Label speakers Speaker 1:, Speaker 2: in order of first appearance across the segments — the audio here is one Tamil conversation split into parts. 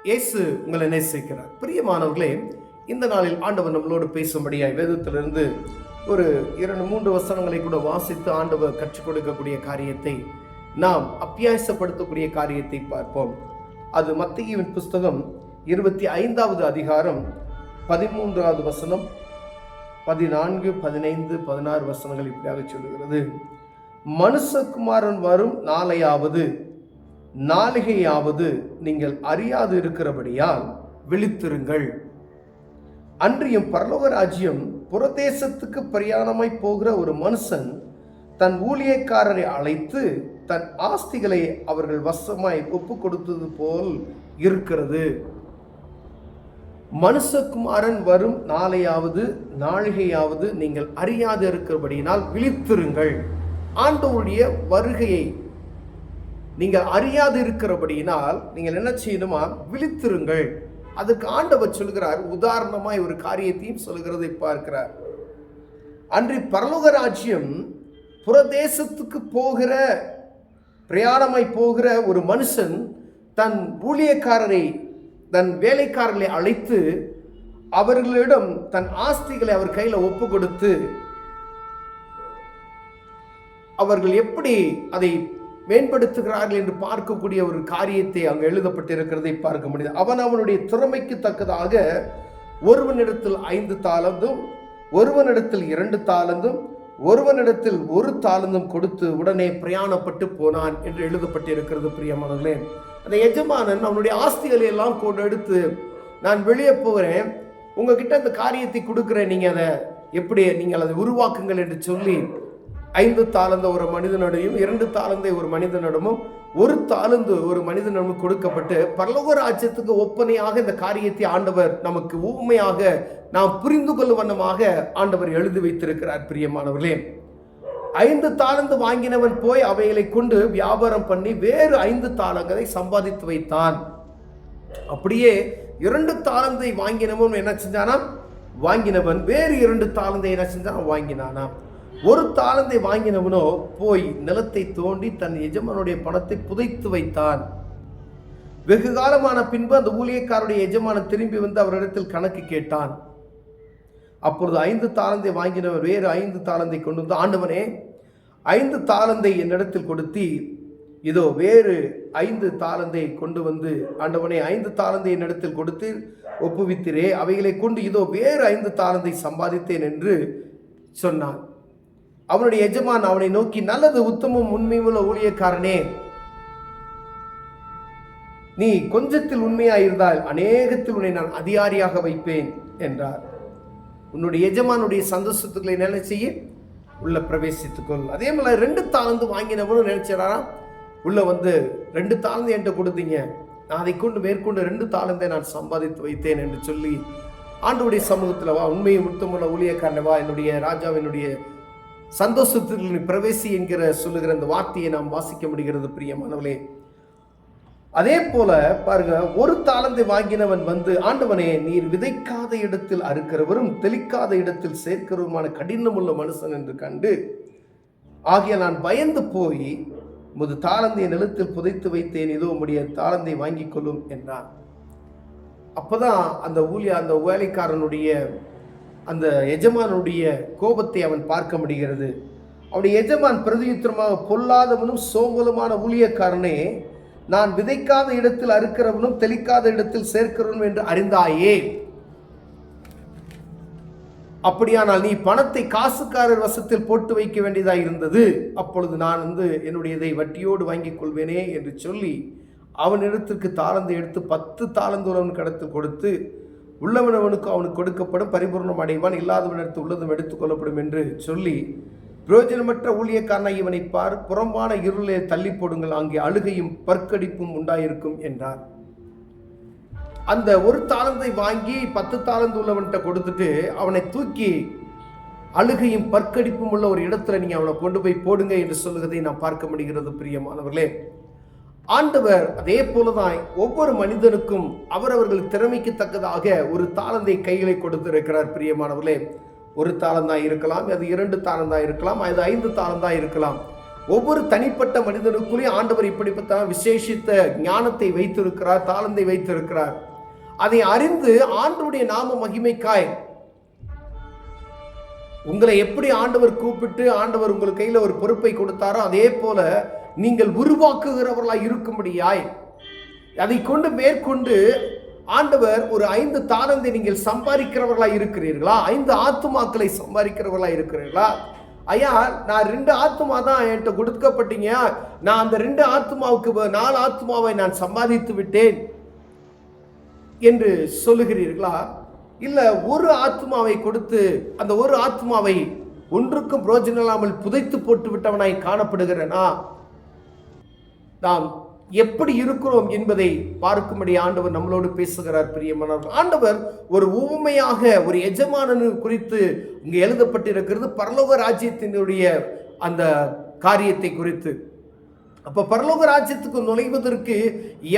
Speaker 1: இயேசு உங்களை நேசிக்கிறார். பிரியமானவர்களே, இந்த நாளில் ஆண்டவர் நம்மளோடு பேசும்படியாய் வேதத்திலிருந்து ஒரு 2-3 வசனங்களை கூட வாசித்து ஆண்டவர் கற்றுக் கொடுக்கக்கூடிய காரியத்தை நாம் அபியாசப்படுத்தக்கூடிய காரியத்தை பார்ப்போம். அது மத்தேயுவின் புஸ்தகம் 25வது அதிகாரம் 13வது வசனம், 14, 15, 16 வசனங்கள் இப்படியாக சொல்லுகிறது. மனுஷகுமாரன் வரும் நாளிகையாவது நீங்கள் அறியாது இருக்கிறபடியால் விழித்திருங்கள். அன்றியும் பரலோக ராஜ்யம் புறதேசத்துக்கு பிரயாணமாய் போகிற ஒரு மனுஷன் தன் ஊழியக்காரரை அழைத்து தன் ஆஸ்திகளை அவர்கள் வசமாய் ஒப்பு கொடுத்தது போல் இருக்கிறது. மனுஷகுமாரன் வரும் நாளிகையாவது நீங்கள் அறியாது இருக்கிறபடியினால் விழித்திருங்கள். ஆண்டவருடைய வருகையை நீங்கள் அறியாது இருக்கிறபடியினால் நீங்கள் என்ன செய்யணுமா? விழித்திருங்கள். அதுக்கு ஆண்டவர் சொல்கிறார். உதாரணமாய் ஒரு காரியத்தையும் சொல்கிறதை பார்க்கிறார். அன்றி பரலோக ராஜ்யம் புறதேசத்துக்கு பிரயாணமாய் போகிற ஒரு மனுஷன் தன் ஊழியக்காரரை தன் வேலைக்காரர்களை அழைத்து அவர்களிடம் தன் ஆஸ்திகளை அவர் கையில் ஒப்பு கொடுத்து அவர்கள் எப்படி அதை மேம்படுத்துகிறார்கள் என்று பார்க்கக்கூடிய ஒரு காரியத்தை அங்கு எழுதப்பட்டிருக்கிறதை பார்க்க முடியுது. அவனுடைய திறமைக்கு தக்கதாக ஒருவனிடத்தில் 5 தாலந்தும், ஒருவனிடத்தில் 2 தாலந்தும், ஒருவனிடத்தில் 1 தாலந்தும் கொடுத்து உடனே பிரயாணப்பட்டு போனான் என்று எழுதப்பட்டிருக்கிறது. பிரியமானவர்களே, அந்த எஜமானன் அவனுடைய ஆஸ்திகளை எல்லாம் கொண்டு எடுத்து, நான் வெளியே போகிறேன், உங்ககிட்ட அந்த காரியத்தை கொடுக்குறேன், நீங்கள் அதை எப்படி நீங்கள் அதை உருவாக்குங்கள் என்று சொல்லி 5 தாலந்த ஒரு மனிதனிடையும், 2 தாலந்தை ஒரு மனிதனிடமும், 1 தாலந்து ஒரு மனிதனிடமும் கொடுக்கப்பட்டு பரலோக ராஜ்யத்துக்கு ஒப்பனையாக இந்த காரியத்தை ஆண்டவர் நமக்கு உண்மையாக நாம் புரிந்து கொள்ளும் வண்ணமாக ஆண்டவர் எழுதி வைத்திருக்கிறார். பிரியமானவர்களே, 5 தாலந்து வாங்கினவன் போய் அவைகளை கொண்டு வியாபாரம் பண்ணி வேறு 5 தாலங்களை சம்பாதித்து வைத்தான். அப்படியே 2 தாலந்தை வாங்கினவன் என்ன செஞ்சானா? வாங்கினவன் வேறு 2 தாலந்தை என்ன செஞ்சான்? வாங்கினானா. 1 தாலந்தை வாங்கினவனோ போய் நிலத்தை தோண்டி தன் எஜமானுடைய பணத்தை புதைத்து வைத்தான். வெகு காலமான பின்பு அந்த ஊழியக்காரருடைய எஜமானன் திரும்பி வந்து அவரிடத்தில் கணக்கு கேட்டான். அப்பொழுது 5 தாலந்தை வாங்கினவர் வேறு 5 தாலந்தை கொண்டு வந்து, ஆண்டவனே, 5 தாலந்தை என்னிடத்தில் கொடுத்தி, இதோ வேறு 5 தாலந்தை கொண்டு வந்து, ஆண்டவனே, 5 தாலந்தை என்னிடத்தில் கொடுத்து ஒப்புவித்திரே, அவைகளை கொண்டு இதோ வேறு 5 தாலந்தை சம்பாதித்தேன் என்று சொன்னான். அவனுடைய எஜமான் அவனை நோக்கி, நல்லது, உத்தமும் உண்மையுள்ள ஊழியக்காரனே, நீ கொஞ்சத்தில் உண்மையாயிருந்தால் அநேகத்தில் உன்னை நான் அதிகாரியாக வைப்பேன் என்றார். உன்னுடைய எஜமானுடைய சந்தோஷத்துக்களை என்ன செய்ய? உள்ள பிரவேசித்துக்கொள். அதே மாதிரி 2 தாலந்து வாங்கினவனும் நினைச்சாராம், உள்ள வந்து 2 தாலந்து என்கிட்ட கொடுத்தீங்க, நான் அதை கொண்டு மேற்கொண்டு 2 தாலந்தை நான் சம்பாதித்து வைத்தேன் என்று சொல்லி ஆண்டவருடைய சமூகத்தில் வா, உண்மையும் உத்தமுள்ள ஊழியக்காரன் வா, என்னுடைய ராஜாவினுடைய சந்தோஷத்துக்கு பிரவேசி என்கிற சொல்லுகிற அந்த வார்த்தையை நாம் வாசிக்க முடிகிறது. பிரியமானவர்களே, அதே போல பாருங்க, 1 தாலந்தை வாங்கினவன் வந்து, ஆண்டவனே, நீர் விதைக்காத இடத்தில் அறுக்கிறவரும் தெளிக்காத இடத்தில் சேர்க்கிறவருமான கடினமுள்ள மனுஷன் என்று கண்டு ஆகிய நான் பயந்து போய் உமது தாலந்தை நிலத்தில் புதைத்து வைத்தேன், இதோ உம்முடைய தாலந்தை வாங்கிக் கொள்ளும் என்றான். அப்பதான் அந்த வேலைக்காரனுடைய அந்த எஜமானுடைய கோபத்தை அவன் பார்க்க முடிகிறது. அவனுடைய எஜமான் பிரதியுத்தரமாக, பொல்லாதவனும் சோம்பலுமான ஊழியக்காரனே, நான் விதைக்காத இடத்தில் அறுக்கிறவனும் தெளிக்காத இடத்தில் சேர்க்கிறவனும் என்று அறிந்தாயே. அப்படியானால் நீ பணத்தை காசுக்காரர் வசத்தில் போட்டு வைக்க வேண்டியதாக இருந்தது. அப்பொழுது நான் என்னுடையதை வட்டியோடு வாங்கிக் கொள்வேனே என்று சொல்லி அவனிடத்திற்கு தாளந்தை எடுத்து 10 தாளந்து உள்ளவன் கடத்து கொடுத்து, உள்ளவனவனுக்கு அவனுக்கு கொடுக்கப்படும், பரிபூர்ணம் அடைவான், இல்லாதவனிடத்து உள்ளதும் எடுத்துக் கொள்ளப்படும் என்று சொல்லி, பிரயோஜனமற்ற ஊழியக்காரனை இவனை புறம்பான இருளே தள்ளி போடுங்கள், அங்கே அழுகையும் பற்கடிப்பும் உண்டாயிருக்கும் என்றார். அந்த 1 தாலந்தை வாங்கி 10 தாலந்து உள்ளவன்கிட்ட கொடுத்துட்டு அவனை தூக்கி அழுகையும் பற்கடிப்பும் உள்ள ஒரு இடத்துல நீங்க அவனை கொண்டு போய் போடுங்க என்று சொல்லுவதை நாம் பார்க்க முடிகிறது. பிரியமானவர்களே, ஆண்டவர் அதே போலதான் ஒவ்வொரு மனிதனுக்கும் அவரவர்கள் திறமைக்கு தக்கதாக 1 தாலந்தை கைகளை கொடுத்திருக்கிறார். பிரியமானவர்களே, 1 தாலந்தா இருக்கலாம், அது 2 தாலந்தா இருக்கலாம், அது 5 தாலந்தா இருக்கலாம். ஒவ்வொரு தனிப்பட்ட மனிதனுக்குள்ளேயும் ஆண்டவர் இப்படிப்பட்ட விசேஷித்த ஞானத்தை வைத்திருக்கிறார், தாளந்தை வைத்திருக்கிறார். அதை அறிந்து ஆண்டவருடைய நாம மகிமைக்காய் உங்களை எப்படி ஆண்டவர் கூப்பிட்டு ஆண்டவர் உங்கள் கையில் ஒரு பொறுப்பை கொடுத்தாரோ அதே போல நீங்கள் உருவாக்குகிறவர்களாய் இருக்கும்படியாய் அதை கொண்டு மேற்கொண்டு ஆண்டவர் ஒரு 5 தாளந்தை நீங்கள் சம்பாதிக்கிறவர்களாய் இருக்கிறீர்களா? 5 ஆத்துமாக்களை சம்பாதிக்கிறவர்களாய் இருக்கிறீர்களா? ஐயா, நான் 2 ஆத்துமா தான் என்கிட்ட கொடுக்கப்பட்டீங்க, நான் அந்த 2 ஆத்துமாவுக்கு 4 ஆத்துமாவை நான் சம்பாதித்து விட்டேன் என்று சொல்லுகிறீர்களா? இல்ல ஒரு ஆத்மாவை கொடுத்து அந்த ஒரு ஆத்மாவை ஒன்றுக்கும் பிரயோஜனம் இல்லாமல் புதைத்து போட்டு விட்டவனாய் காணப்படுகிறேனா? நாம் எப்படி இருக்கிறோம் என்பதை பார்க்கும்படி ஆண்டவர் நம்மளோடு பேசுகிறார். பிரியமானவர்கள், ஆண்டவர் ஒரு உவமையாக ஒரு எஜமானனு குறித்து இங்கு எழுதப்பட்டிருக்கிறது, பரலோக ராஜ்யத்தினுடைய அந்த காரியத்தை குறித்து. அப்ப பரலோக ராஜ்யத்துக்கு நுழைவதற்கு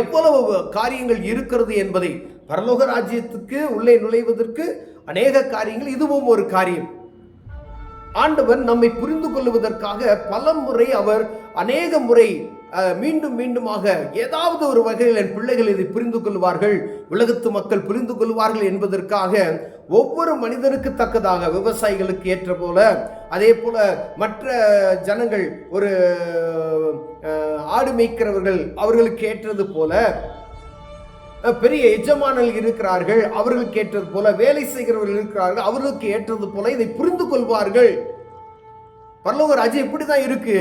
Speaker 1: எவ்வளவு காரியங்கள் இருக்கிறது என்பதை, பரலோக ராஜ்யத்துக்கு உள்ளே நுழைவதற்கு அநேக காரியங்கள், இதுவும் ஒரு காரியம். ஆண்டவர் நம்மை புரிந்து கொள்வதற்காக பல முறை அவர் அநேக முறை மீண்டும் மீண்டுமாக ஏதாவது ஒரு வகையில் என் பிள்ளைகள் இதை புரிந்து கொள்வார்கள், உலகத்து மக்கள் புரிந்து கொள்வார்கள் என்பதற்காக ஒவ்வொரு மனிதனுக்கு தக்கதாக, விவசாயிகளுக்கு ஏற்ற போல, அதே போல மற்ற ஜனங்கள், ஒரு ஆடு மேய்க்கிறவர்கள் அவர்களுக்கு ஏற்றது போல, பெரிய எஜமானர்கள் இருக்கிறார்கள் அவர்களுக்கு ஏற்றது போல, வேலை செய்கிறவர்கள் இருக்கிறார்கள் அவர்களுக்கு ஏற்றது போல இதை புரிந்து கொள்வார்கள். பரலோக ராஜ்யம் இப்படிதான் இருக்கு.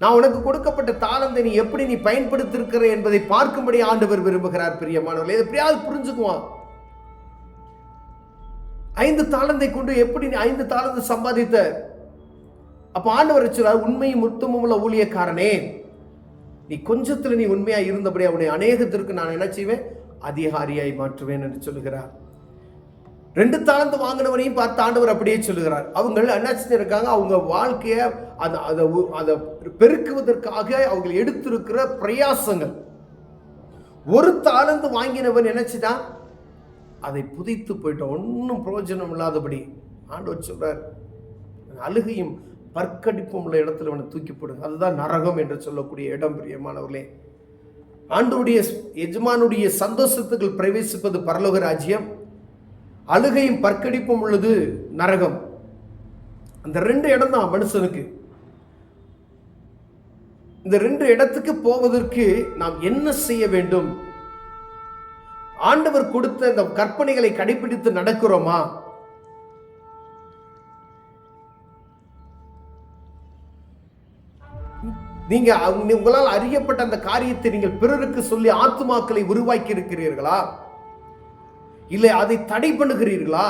Speaker 1: நான் உனக்கு கொடுக்கப்பட்ட தாளந்தை நீ எப்படி நீ பயன்படுத்திருக்கிற என்பதை பார்க்கும்படி ஆண்டவர் விரும்புகிறார். பிரியமானவர்களே, எப்படியாவது புரிஞ்சுக்குவான். 5 தாளந்தை கொண்டு எப்படி நீ 5 தாளந்தை சம்பாதித்த? அப்ப ஆண்டவர் சொல்றார், உண்மையும் உத்தமும் உள்ள ஊழியக்காரனே, நீ கொஞ்சத்துல நீ உண்மையா இருந்தபடி அவனை அநேகத்திற்கு நான் என்ன செய்வேன், அதிகாரியாய் மாற்றுவேன் என்று சொல்லுகிறார். 2 தாளந்து வாங்கினவனையும் பார்த்து ஆண்டவர் அப்படியே சொல்லுகிறார். அவங்க என்ன செஞ்சிருக்காங்க, அவங்க வாழ்க்கையை அதை பெருக்குவதற்காக அவங்க எடுத்திருக்கிற பிரயாசங்கள். 1 தாளந்து வாங்கினவன் நினைச்சுட்டான், அதை புதைத்து போயிட்டான், ஒன்றும் பிரயோஜனம் இல்லாதபடி. ஆண்டவர் சொல்றார், அழுகையும் பற்கடிப்பும் உள்ள இடத்துல அவனை தூக்கி போடுங்க, அதுதான் நரகம் என்று சொல்லக்கூடிய இடம். பிரியமானவர்களே, ஆண்டவருடைய எஜமானுடைய சந்தோஷத்துக்கு பிரவேசிப்பது பரலோக ராஜ்யம், அழுகையும் பற்கடிப்பும் உள்ளது நரகம். அந்த 2 இடம் தான் மனுஷனுக்கு. இந்த 2 இடத்துக்கு போவதற்கு நாம் என்ன செய்ய வேண்டும்? ஆண்டவர் கொடுத்த இந்த கற்பனைகளை கடைபிடித்து நடக்கிறோமா? நீங்க உங்களால் அறியப்பட்ட அந்த காரியத்தை நீங்கள் பிறருக்கு சொல்லி ஆத்துமாக்களை உருவாக்கி இருக்கிறீர்களா? இல்லை அதை தடை பண்ணுகிறீர்களா?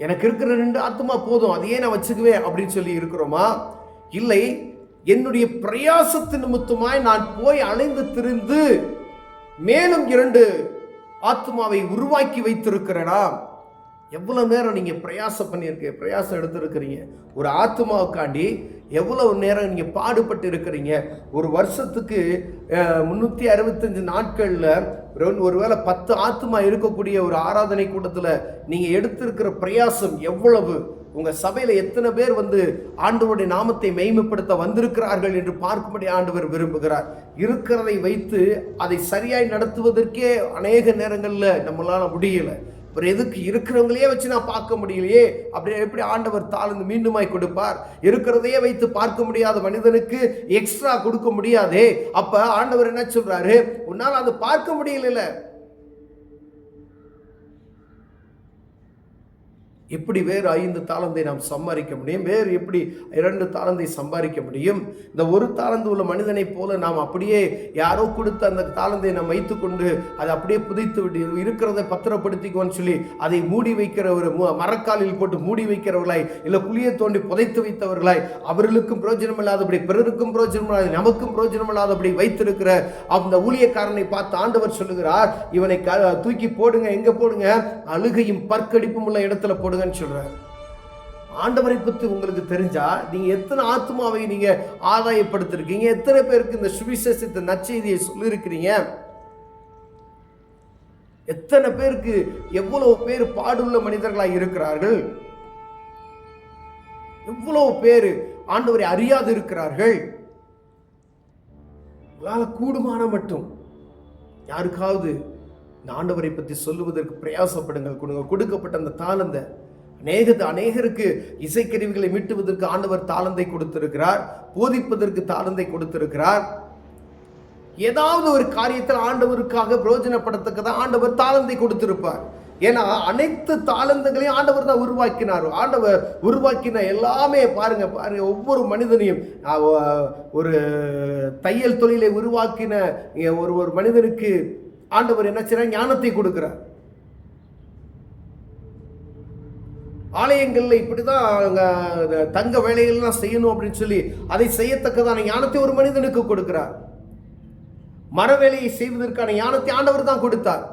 Speaker 1: எனக்கு இருக்கிற 2 ஆத்துமா போதும், அதையே நான் வச்சுக்குவேன் அப்படின்னு சொல்லி இருக்கிறோமா? இல்லை, என்னுடைய பிரயாசத்து நிமித்தமாய் நான் போய் அலைந்து திரிந்து மேலும் 2 ஆத்துமாவை உருவாக்கி வைத்திருக்கிறேனா? எவ்வளவு நேரம் நீங்க பிரயாசம் எடுத்திருக்கிறீங்க? ஒரு ஆத்மாவுக்காண்டி எவ்வளவு நேரம் நீங்க பாடுபட்டு இருக்கிறீங்க? ஒரு வருஷத்துக்கு 365 நாட்கள்ல ஒருவேளை 10 ஆத்மா இருக்கக்கூடிய ஒரு ஆராதனை கூட்டத்துல நீங்க எடுத்திருக்கிற பிரயாசம் எவ்வளவு? உங்க சபையில எத்தனை பேர் ஆண்டவருடைய நாமத்தை மேன்மைப்படுத்த வந்திருக்கிறார்கள் என்று பார்க்கும்படி ஆண்டவர் விரும்புகிறார். இருக்கிறதை வைத்து அதை சரியாய் நடத்துவதற்கே அநேக நேரங்கள்ல நம்மளால முடியல. எதுக்கு இருக்கிறவங்களையே வச்சு நான் பார்க்க முடியலையே, அப்படி எப்படி ஆண்டவர் தாளந்து மீண்டுமாய் கொடுப்பார்? இருக்கிறதையே வைத்து பார்க்க முடியாத மனிதனுக்கு எக்ஸ்ட்ரா கொடுக்க முடியாதே. அப்ப ஆண்டவர் என்ன சொல்றாரு, உன்னால் அதை பார்க்க முடியல, எப்படி வேறு 5 தாளந்தை நாம் சம்பாதிக்க முடியும்? வேறு எப்படி 2 தாளந்தை சம்பாதிக்க முடியும்? இந்த 1 தாளந்து உள்ள மனிதனை போல நாம் அப்படியே யாரோ கொடுத்த அந்த தாளந்தை நாம் வைத்துக்கொண்டு அதை அப்படியே புதைத்து விட்டு இருக்கிறத பத்திரப்படுத்திக்கோன்னு சொல்லி அதை மூடி வைக்கிற ஒரு மரக்காலில் போட்டு மூடி வைக்கிறவர்களாய், இல்லை குழியை தோண்டி புதைத்து வைத்தவர்களாய், அவர்களுக்கும் பிரயோஜனம் இல்லாதபடி பிறருக்கும் பிரயோஜனம் இல்லாத நமக்கும் பிரயோஜனம் இல்லாதபடி வைத்திருக்கிற அந்த ஊழியக்காரனை பார்த்து ஆண்டவர் சொல்லுகிறார், இவனை தூக்கி போடுங்க. எங்க போடுங்க? அழுகையும் பற்கடிப்பும் உள்ள இடத்துல போடுங்க சொல்றார். ஆண்டவரை பற்றி உங்களுக்கு தெரிஞ்சா நீங்க எத்தனை ஆத்மாவை நீங்க ஆதாயப்படுத்திருக்கீங்க? எத்தனை பேருக்கு இந்த சுவிசேஷத்தை நற்செய்தியை சொல்லியிருக்கிறீங்க? எத்தனை பேருக்கு, எவ்வளவு பேர் பாடுள்ள மனிதர்களாய் இருக்கிறார்கள், எவ்வளவு பேர் ஆண்டவரை அறியாது இருக்கிறார்கள். உங்களால் கூடுமான மட்டும் யாருக்காவது இந்த ஆண்டவரை பற்றி சொல்லுவதற்கு பிரயாசப்படுங்கள். கொடுக்கப்பட்ட அந்த தாளந்தை அநேகருக்கு இசைக்கருவிகளை மீட்டுவதற்கு ஆண்டவர் தாளந்தை கொடுத்திருக்கிறார், போதிப்பதற்கு தாளந்தை கொடுத்திருக்கிறார். ஏதாவது ஒரு காரியத்தில் ஆண்டவருக்காக பிரயோஜனப்படத்தக்கதான் ஆண்டவர் தாளந்தை கொடுத்திருப்பார். ஏன்னா அனைத்து தாளந்துகளையும் ஆண்டவர் தான் உருவாக்கினார். ஆண்டவர் உருவாக்கின எல்லாமே பாருங்க, ஒவ்வொரு மனிதனையும் ஒரு தையல் தொழிலை உருவாக்கின ஒரு மனிதனுக்கு ஆண்டவர் என்ன செய்றார்? ஞானத்தை கொடுக்கிறார். ஆலயங்கள்ல இப்படிதான் தங்க வேலைகள்லாம் செய்யணும் அப்படின்னு சொல்லி அதை செய்யத்தக்கதான ஞானத்தை ஒரு மனிதனுக்கு கொடுக்கிறார். மர வேலையை செய்வதற்கான ஞானத்தை ஆண்டவர் தான் கொடுத்தார்.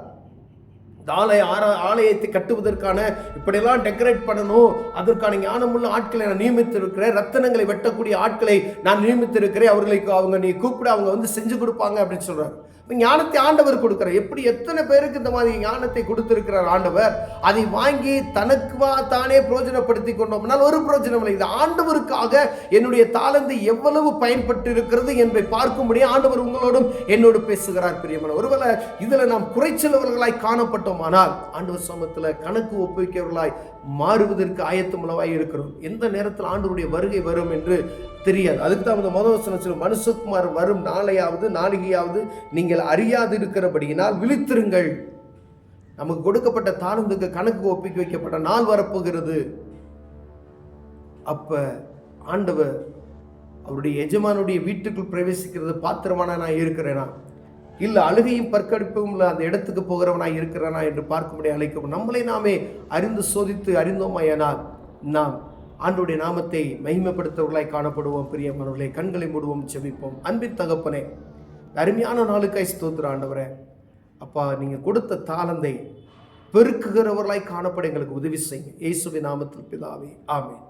Speaker 1: ஆலயத்தை கட்டுவதற்கான இப்படியெல்லாம் டெக்கரேட் பண்ணணும், அதற்கான ஞானமுள்ள ஆட்களை நான் நியமித்திருக்கிறேன். ரத்தனங்களை வெட்டக்கூடிய ஆட்களை நான் நியமித்திருக்கிறேன். அவங்க நீ கூப்பிட அவங்க வந்து செஞ்சு கொடுப்பாங்க அப்படின்னு சொல்றாரு. ஞானத்தை ஆண்டவர் கொடுக்கிறார். எப்படி எத்தனை பேருக்கு இந்த மாதிரி ஞானத்தை கொடுத்திருக்கிறார் ஆண்டவர். அதை வாங்கி தனக்கு தானே பிரயோஜனப்படுத்தி கொண்டோம்னால் ஒரு பிரயோஜனம் இல்லை. இது ஆண்டவருக்காக என்னுடைய தாளந்து எவ்வளவு பயன்பட்டு இருக்கிறது என்பதை பார்க்கும்படி ஆண்டவர் உங்களோடும் என்னோடு பேசுகிறார். பிரியமான, ஒருவேளை இதுல நாம் குறைச்சலவர்களாய் காணப்பட்டோமானால் ஆண்டவர் சமூகத்தில் கணக்கு ஒப்புவிக்கிறவர்களாய் மாறுவதற்கு ஆயத்தமுள்ளவாய் இருக்கிறோம். எந்த நேரத்தில் ஆண்டவருடைய வருகை வரும் என்று தெரியாது. அதுக்கு தான் முதல் வசனம், மனுஷகுமார் வரும் நாளிகையாவது நீங்கள் அறியாது இருக்கிறபடியினால் விழித்திருங்கள். நமக்கு கொடுக்கப்பட்ட தாளந்துக்கு கணக்கு ஒப்பிக்க வைக்கப்பட்ட நாள் வரப்போகிறது. அப்ப ஆண்டவர் அவருடைய எஜமானுடைய வீட்டுக்குள் பிரவேசிக்கிறது பாத்திரமான நான் இருக்கிறேனா, இல்ல அழுகையும் பற்கடிப்பும் அந்த இடத்துக்கு போகிறவனா இருக்கிறானா என்று பார்க்கும்படி அழைக்கும். நம்மளை நாமே அறிந்து சோதித்து அறிந்தோமாயானால் நாம் ஆண்டவருடைய நாமத்தை மகிமைப்படுத்துவர்களாய் காணப்படுவோம். பிரியமானவர்களே, கண்களை மூடுவோம், ஜெபிப்போம். அன்பின் தகப்பனே, அருமையான நாளுக்காய் ஸ்தோத்திரம் ஆண்டவரே. அப்பா, நீங்க கொடுத்த தாளந்தை பெருக்குகிறவர்களாய் காணப்பட எங்களுக்கு உதவி செய்யுங்க. இயேசுவின் நாமத்தில் பிதாவே, ஆமென்.